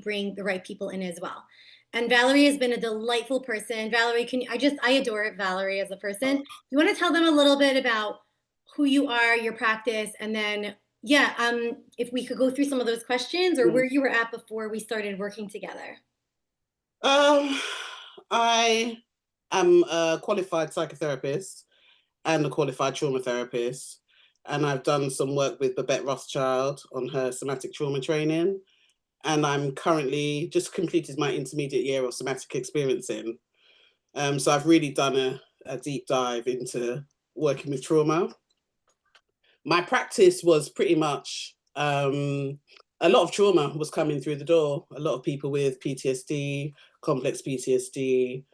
bring the right people in as well. And Valerie has been a delightful person. Valerie, I adore Valerie as a person. You want to tell them a little bit about who you are, your practice, and then, yeah, if we could go through some of those questions or where you were at before we started working together. I am a qualified psychotherapist and a qualified trauma therapist. And I've done some work with Babette Rothschild on her somatic trauma training. And I'm currently just completed my intermediate year of somatic experiencing. So I've really done a deep dive into working with trauma. My practice was pretty much a lot of trauma was coming through the door. A lot of people with PTSD, complex PTSD,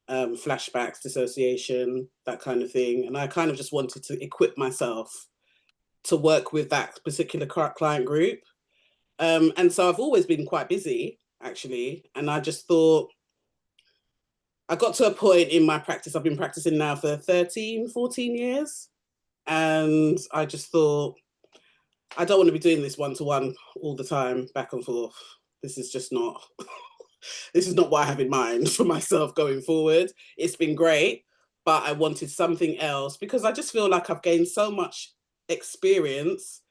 flashbacks, dissociation, that kind of thing. And I kind of just wanted to equip myself to work with that particular client group. And so I've always been quite busy, actually. And I just thought, I got to a point in my practice, I've been practicing now for 13, 14 years. And I just thought, I don't want to be doing this one-to-one all the time, back and forth. This is just not, this is not what I have in mind for myself going forward. It's been great, but I wanted something else because I just feel like I've gained so much experience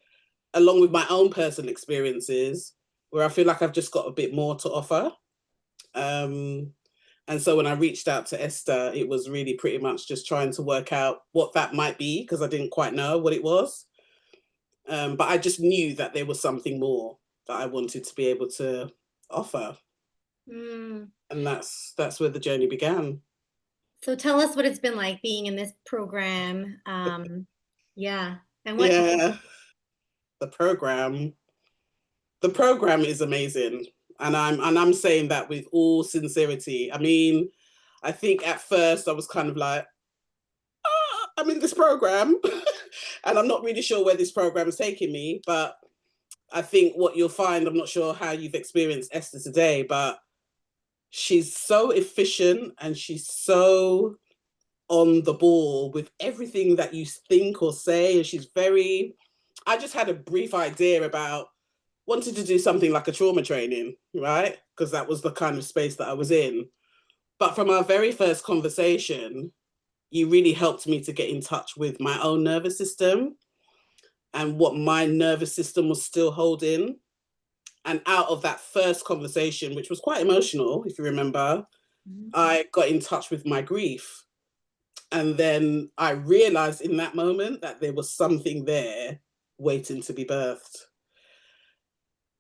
along with my own personal experiences where I feel like I've just got a bit more to offer. And so when I reached out to Esther, it was really pretty much just trying to work out what that might be because I didn't quite know what it was. But I just knew that there was something more that I wanted to be able to offer. And that's where the journey began. So tell us what it's been like being in this program. Yeah. And what? Yeah, the program. The program is amazing. And I'm saying that with all sincerity. I mean, I think at first I was kind of like, I'm in this program and I'm not really sure where this program is taking me. But I think what you'll find, I'm not sure how you've experienced Esther today, but she's so efficient and she's so on the ball with everything that you think or say. And she's very, I just had a brief idea about wanted to do something like a trauma training, right? Because that was the kind of space that I was in. But from our very first conversation, you really helped me to get in touch with my own nervous system and what my nervous system was still holding. And out of that first conversation, which was quite emotional, if you remember, I got in touch with my grief. And then I realized in that moment that there was something there waiting to be birthed.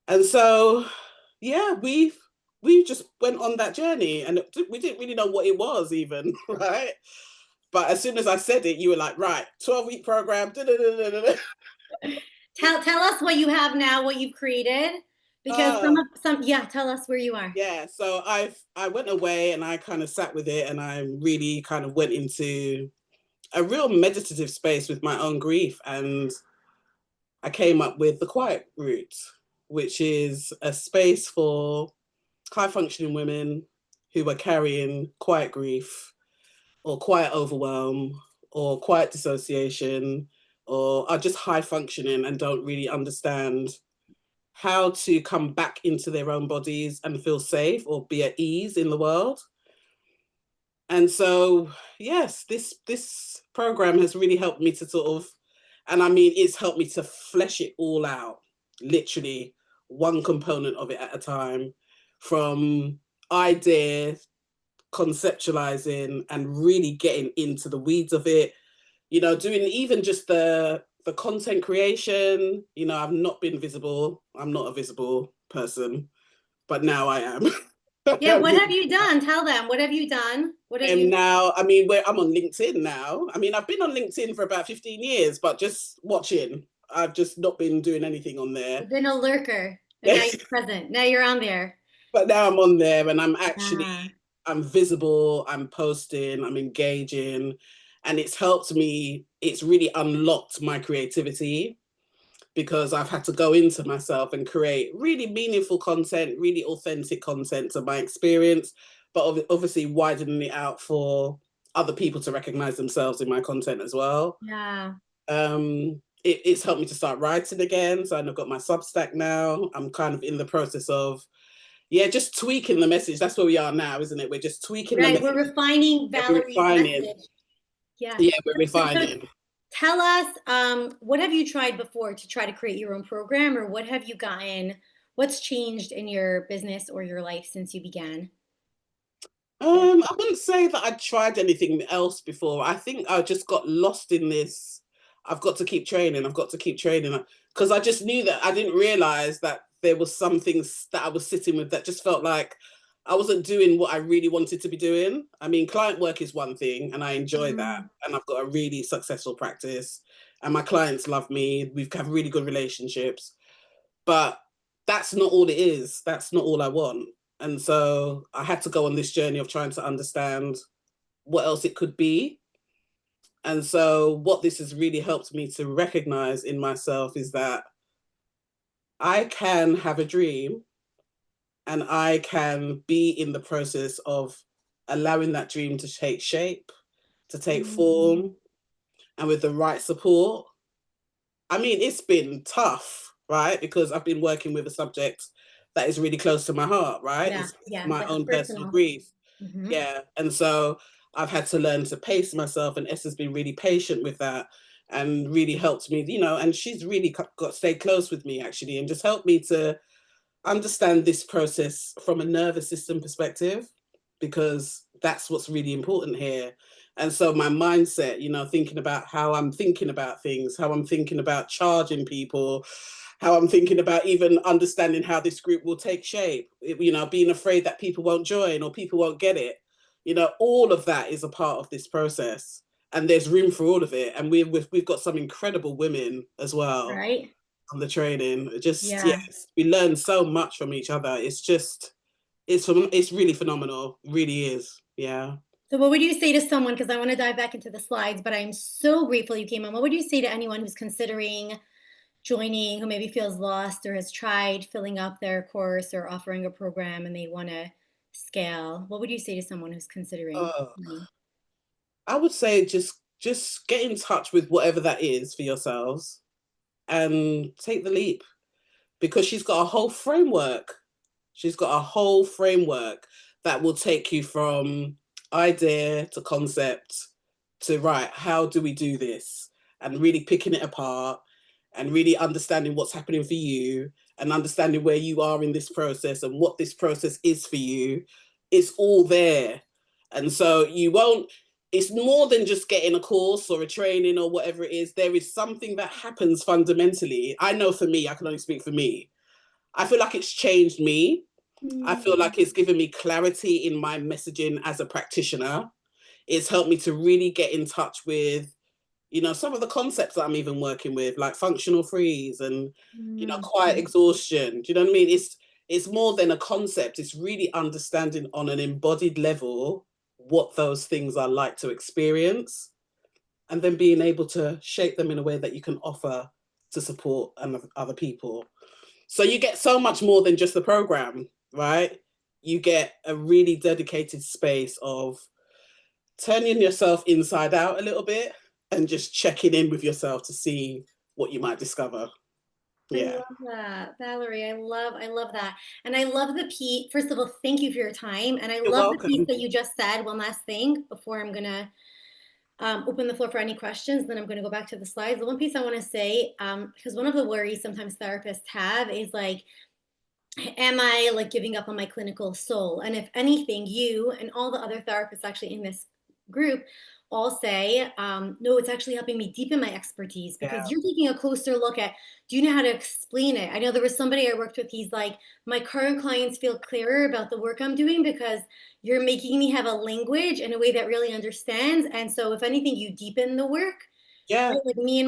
And so, yeah, we just went on that journey and we didn't really know what it was even, right? But as soon as I said it, you were like, right, 12-week program. Tell us what you have now, what you've created, because tell us where you are. Yeah, so I went away and I kind of sat with it and I really kind of went into a real meditative space with my own grief, and I came up with the quiet route, which is a space for high functioning women who are carrying quiet grief or quiet overwhelm or quiet dissociation or are just high functioning and don't really understand how to come back into their own bodies and feel safe or be at ease in the world. And so, yes, this program has really helped me to sort of, and I mean, it's helped me to flesh it all out, literally one component of it at a time, from idea, conceptualizing, and really getting into the weeds of it. You know, doing even just the content creation. You know, I've not been visible. I'm not a visible person, but now I am. Yeah, what have you done? Tell them. What have you done? What have you now, I mean, I'm on LinkedIn now. I mean, I've been on LinkedIn for about 15 years, but just watching. I've just not been doing anything on there. You've been a lurker, and now you're present. Now you're on there. But now I'm on there and I'm actually, I'm visible, I'm posting, I'm engaging, and it's helped me, it's really unlocked my creativity because I've had to go into myself and create really meaningful content, really authentic content to my experience, but obviously widening it out for other people to recognize themselves in my content as well. Yeah. It's helped me to start writing again. So I've got my Substack now. I'm kind of in the process of yeah, just tweaking the message. That's where we are now, isn't it? We're just tweaking the Right. We're message. refining We're Valerie's refining. message. Yeah. Yeah, we're So refining. tell us, what have you tried before to try to create your own program, or what have you gotten? What's changed in your business or your life since you began? I wouldn't say that I'd tried anything else before. I think I just got lost in this. I've got to keep training. I've got to keep training because I just knew that I didn't realize that there was some things that I was sitting with that just felt like I wasn't doing what I really wanted to be doing. I mean, client work is one thing, and I enjoy that, Mm, and I've got a really successful practice, and my clients love me. We've had really good relationships, but that's not all it is. That's not all I want. And so I had to go on this journey of trying to understand what else it could be. And so what this has really helped me to recognize in myself is that I can have a dream and I can be in the process of allowing that dream to take shape, to take mm, form, and with the right support. I mean, it's been tough, right? Because I've been working with a subject that is really close to my heart, right? yeah, It's yeah, my like a own personal personal. grief. Hmm. Yeah. And so I've had to learn to pace myself, and Esther's been really patient with that and really helped me, and she's really got stayed close with me actually and just helped me to understand this process from a nervous system perspective because that's what's really important here. And so my mindset, thinking about how I'm thinking about things, how I'm thinking about charging people, how I'm thinking about even understanding how this group will take shape, being afraid that people won't join or people won't get it. All of that is a part of this process. And there's room for all of it. And we've got some incredible women as well Right? on the training. Just Yeah. yes, we learn so much from each other. It's really phenomenal. Really is. Yeah. So what would you say to someone, because I want to dive back into the slides, but I'm so grateful you came on. What would you say to anyone who's considering joining, who maybe feels lost or has tried filling up their course or offering a program and they want to scale? What would you say to someone who's considering? Uh, I would say just get in touch with whatever that is for yourselves and take the leap because she's got a whole framework. She's got a whole framework that will take you from idea to concept to right, how do we do this? And really picking it apart and really understanding what's happening for you and understanding where you are in this process and what this process is for you. It's all there. And so you won't, it's more than just getting a course or a training or whatever it is. There is something that happens fundamentally. I know for me, I can only speak for me. I feel like it's changed me. I feel Mm, like it's given me clarity in my messaging as a practitioner. It's helped me to really get in touch with, some of the concepts that I'm even working with, like functional freeze and, mm, quiet exhaustion. Do you know what I mean? It's more than a concept. It's really understanding on an embodied level what those things are like to experience and then being able to shape them in a way that you can offer to support other people. So you get so much more than just the program, right? You get a really dedicated space of turning yourself inside out a little bit and just checking in with yourself to see what you might discover. I Yeah. love that, Valerie. I love that. And I love the piece. First of all, thank you for your time. And I You're love the piece welcome. that you just said. One last thing before I'm gonna open the floor for any questions. Then I'm going to go back to the slides. The one piece I want to say, because one of the worries sometimes therapists have is like, am I like giving up on my clinical soul? And if anything, you and all the other therapists actually in this group all say, no, it's actually helping me deepen my expertise Yeah. because you're taking a closer look at, do you know how to explain it? I know there was somebody I worked with, he's like, my current clients feel clearer about the work I'm doing because you're making me have a language in a way that really understands. And so if anything, you deepen the work, Yeah. right? Like me and